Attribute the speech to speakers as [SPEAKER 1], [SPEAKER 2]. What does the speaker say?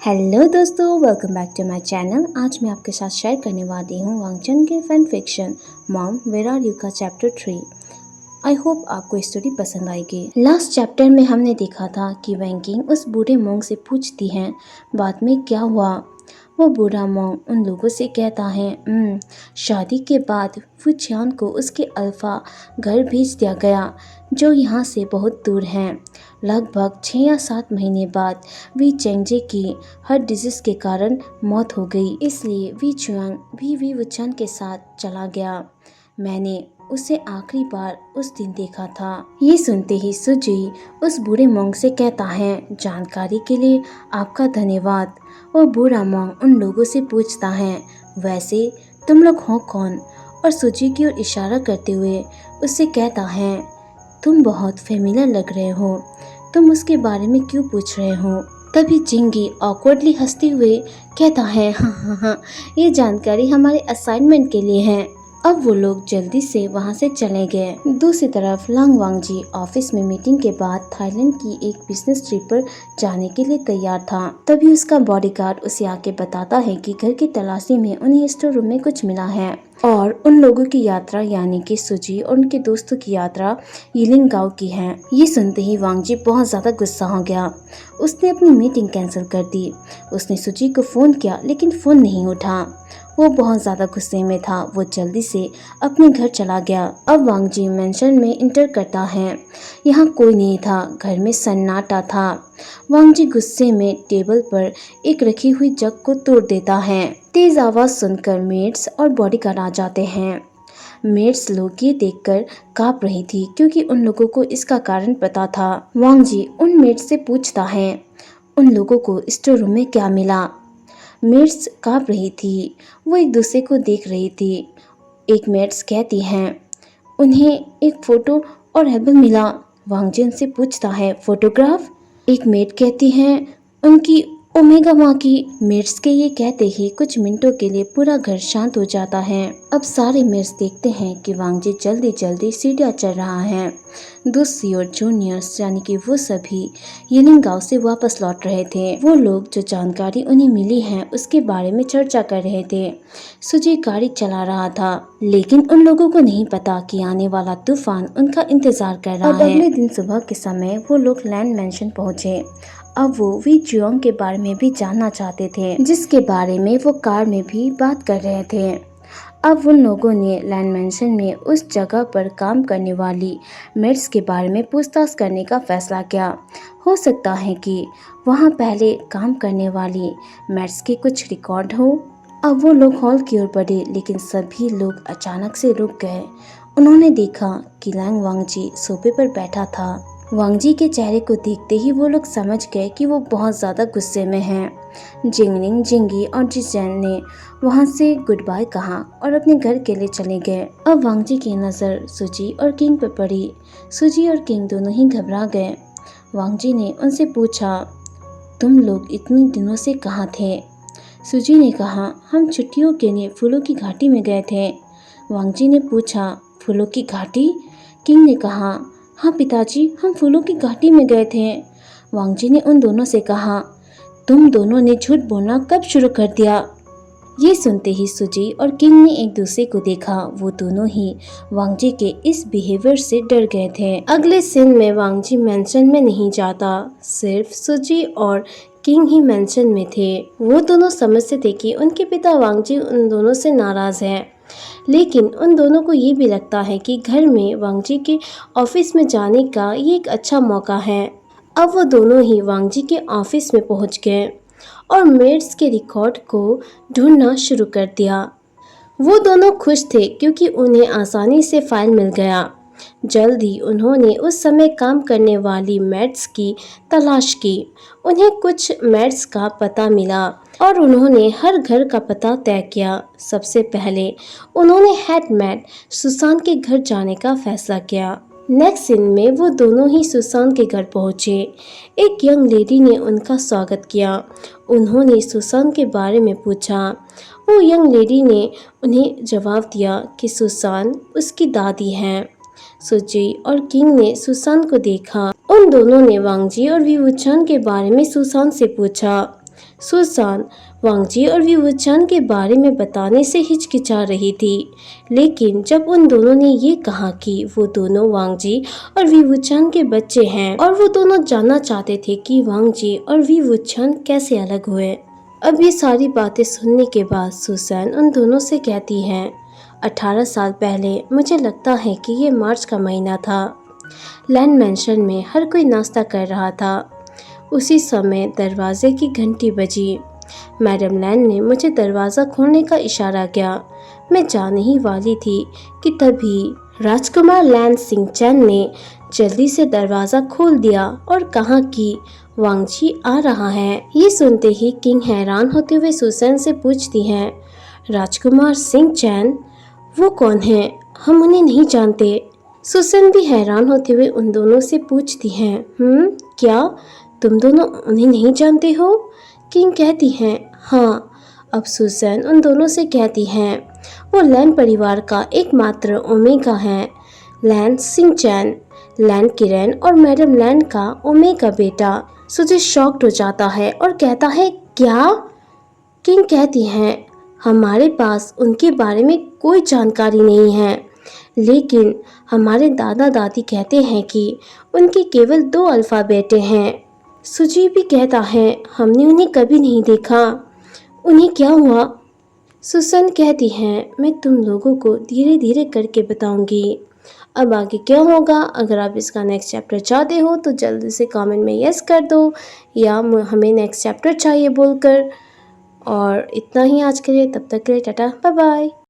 [SPEAKER 1] Hello दोस्तों, welcome back to my channel. आज मैं आपके साथ शेयर करने वाली हूँ वांगचन के fan fiction mom where are you का चैप्टर 3। आई होप आपको स्टोरी पसंद आएगी। लास्ट चैप्टर में हमने देखा था कि वैंकिंग उस बूढ़े मोंग से पूछती हैं बाद में क्या हुआ। वो बूढ़ा मोंग उन लोगों से कहता है शादी के बाद फुचियान को उसके अल्फा घर भेज दिया गया जो यहाँ से बहुत दूर हैं। लगभग 6 या 7 महीने बाद वी चेंगजे की हार्ट डिजीज के कारण मौत हो गई, इसलिए वी चुआंग भी वी वुचन के साथ चला गया। मैंने उसे आखिरी बार उस दिन देखा था। ये सुनते ही सुजी उस बूढ़े मोंग से कहता है, जानकारी के लिए आपका धन्यवाद। वो बूढ़ा मोंग उन लोगों से पूछता है, वैसे तुम लोग हो कौन? और सुजी की ओर इशारा करते हुए उससे कहता है, तुम बहुत फेमिलियर लग रहे हो, तुम उसके बारे में क्यों पूछ रहे हो? तभी जिंगी ऑकवर्डली हंसते हुए कहता है, हाँ, ये जानकारी हमारे असाइनमेंट के लिए है। अब वो लोग जल्दी से वहाँ से चले गए। दूसरी तरफ लांग वांगजी ऑफिस में मीटिंग के बाद थाईलैंड की एक बिजनेस ट्रिप पर जाने के लिए तैयार था। तभी उसका बॉडीगार्ड उसे आके बताता है कि घर की तलाशी में उन्हें स्टोर रूम में कुछ मिला है और उन लोगों की यात्रा यानी कि सुजी और उनके दोस्तों की यात्रा यिलिंग गांव की है। ये सुनते ही वांगजी बहुत ज्यादा गुस्सा हो गया। उसने अपनी मीटिंग कैंसिल कर दी। उसने सुजी को फोन किया लेकिन फोन नहीं उठा। वो बहुत ज्यादा गुस्से में था। वो जल्दी से अपने घर चला गया। अब वांगजी मेंशन में इंटर करता है। यहाँ कोई नहीं था। घर में सन्नाटा था। वांगजी गुस्से में टेबल पर एक रखी हुई जग को तोड़ देता है। तेज आवाज सुनकर मेड्स और बॉडीगार्ड आ जाते हैं। मेड्स लोग ये देखकर कांप रही थी क्योंकि उन लोगों को इसका कारण पता था। वांगजी उन मेड्स से पूछता है, उन लोगों को स्टोर रूम में क्या मिला? मेड्स कांप रही थी। वो एक दूसरे को देख रही थी। एक मेड्स कहती हैं, उन्हें एक फोटो और एल्बम मिला। वांगजी उनसे पूछता है, फोटोग्राफ? एक मेड कहती है, उनकी ओमेगा माँ की। मेड्स के ये कहते ही कुछ मिनटों के लिए पूरा घर शांत हो जाता है। अब सारे मेड्स देखते हैं कि वांगजी जल्दी जल्दी सीढ़ियाँ चढ़ रहा है। दूसरी ओर जूनियर्स यानी कि वो सभी यिलिंग गांव से वापस लौट रहे थे। वो लोग जो जानकारी उन्हें मिली है उसके बारे में चर्चा कर रहे थे। सुजी गाड़ी चला रहा था लेकिन उन लोगों को नहीं पता कि आने वाला तूफान उनका इंतजार कर रहा है। अगले दिन सुबह के समय वो लोग लैंड मैंशन पहुंचे। अब वो वी जुआंग के बारे में भी जानना चाहते थे जिसके बारे में वो कार में भी बात कर रहे थे। अब उन लोगों ने लैंड मैंशन में उस जगह पर काम करने वाली मेड्स के बारे में पूछताछ करने का फैसला किया। हो सकता है कि वहां पहले काम करने वाली मेड्स के कुछ रिकॉर्ड हो। अब वो लोग हॉल की ओर बढ़े लेकिन सभी लोग अचानक से रुक गए। उन्होंने देखा कि लैंग वांगजी सोफे पर बैठा था। वांगजी के चेहरे को देखते ही वो लोग समझ गए कि वो बहुत ज्यादा गुस्से में हैं। जिंगलिंग, जिंगी और जिसैन ने वहां से गुड बाय कहा और अपने घर के लिए चले गए। अब वांगजी की नजर सुजी और किंग पर पड़ी। सुजी और किंग दोनों ही घबरा गए। वांगजी ने उनसे पूछा, तुम लोग इतने दिनों से कहाँ थे? सुजी ने कहा, हम छुट्टियों के लिए फूलों की घाटी में गए थे। वांगजी ने पूछा, फूलों की घाटी? किंग ने कहा, हाँ पिताजी, हम फूलों की घाटी में गए थे। वांगजी ने उन दोनों से कहा, तुम दोनों ने झूठ बोलना कब शुरू कर दिया? ये सुनते ही सुजी और किंग ने एक दूसरे को देखा। वो दोनों ही वांगजी के इस बिहेवियर से डर गए थे। अगले सीन में वांगजी मेंशन में नहीं जाता, सिर्फ सुजी और किंग ही मेंशन में थे। वो दोनों समझते थे कि उनके पिता वांगजी उन दोनों से नाराज हैं, लेकिन उन दोनों को ये भी लगता है कि घर में वांगजी के ऑफिस में जाने का ये एक अच्छा मौका है। अब वो दोनों ही वांगजी के ऑफिस में पहुंच गए और मेड्स के रिकॉर्ड को ढूंढना शुरू कर दिया। वो दोनों खुश थे क्योंकि उन्हें आसानी से फाइल मिल गया। जल्द ही उन्होंने उस समय काम करने वाली मेड्स की तलाश की। उन्हें कुछ मेड्स का पता मिला और उन्होंने हर घर का पता तय किया। सबसे पहले उन्होंने हेड मेड सुसान के घर जाने का फैसला किया। नेक्स्ट सीन में वो दोनों ही सुसान के घर पहुंचे। एक यंग लेडी ने उनका स्वागत किया। उन्होंने सुसान के बारे में पूछा। वो यंग लेडी ने उन्हें जवाब दिया कि सुसान उसकी दादी हैं। सुजी और किंग ने सुसान को देखा। उन दोनों ने वांगजी और वी वुचन के बारे में सुसान से पूछा। सुसान वांगजी और विवुचान के बारे में बताने से हिचकिचा रही थी, लेकिन जब उन दोनों ने ये कहा कि वो दोनों वांगजी और विवुचान के बच्चे हैं और वो दोनों जानना चाहते थे कि वांगजी और विवुचान कैसे अलग हुए। अब ये सारी बातें सुनने के बाद सुसान उन दोनों से कहती है, 18 साल पहले मुझे लगता है कि ये मार्च का महीना था। लैंड मैंशन में हर कोई नाश्ता कर रहा था। उसी समय दरवाजे की घंटी बजी। मैडम लैंड ने मुझे दरवाज़ा खोलने का इशारा किया। मैं जाने ही वाली थी कि तभी राजकुमार लैंड सिंगचैन ने जल्दी से दरवाज़ा खोल दिया और कहा कि वांगजी आ रहा है। ये सुनते ही किंग हैरान होते हुए सुसान से पूछती हैं, राजकुमार सिंगचैन वो कौन है? हम उन्हें नहीं जानते। सुसान भी हैरान होते हुए उन दोनों से पूछती हैं, क्या तुम दोनों उन्हें नहीं जानते हो? किंग कहती हैं, हाँ। अब सुसान उन दोनों से कहती हैं, वो लैंड परिवार का एकमात्र ओमेगा है। लैंड सिंगचैन, लैंड किरण और मैडम लैंड का ओमेगा बेटा। सुजी शॉक्ड हो जाता है और कहता है, क्या? किंग कहती हैं, हमारे पास उनके बारे में कोई जानकारी नहीं है, लेकिन हमारे दादा दादी कहते हैं कि उनके केवल 2 अल्फा बेटे हैं। सुजी भी कहता है, हमने उन्हें कभी नहीं देखा। उन्हें क्या हुआ? सुसान कहती हैं, मैं तुम लोगों को धीरे धीरे करके बताऊंगी। अब आगे क्या होगा? अगर आप इसका नेक्स्ट चैप्टर चाहते हो तो जल्दी से कमेंट में यस कर दो या हमें नेक्स्ट चैप्टर चाहिए बोलकर। और इतना ही आज के लिए, तब तक के लिए टाटा बाय बाय।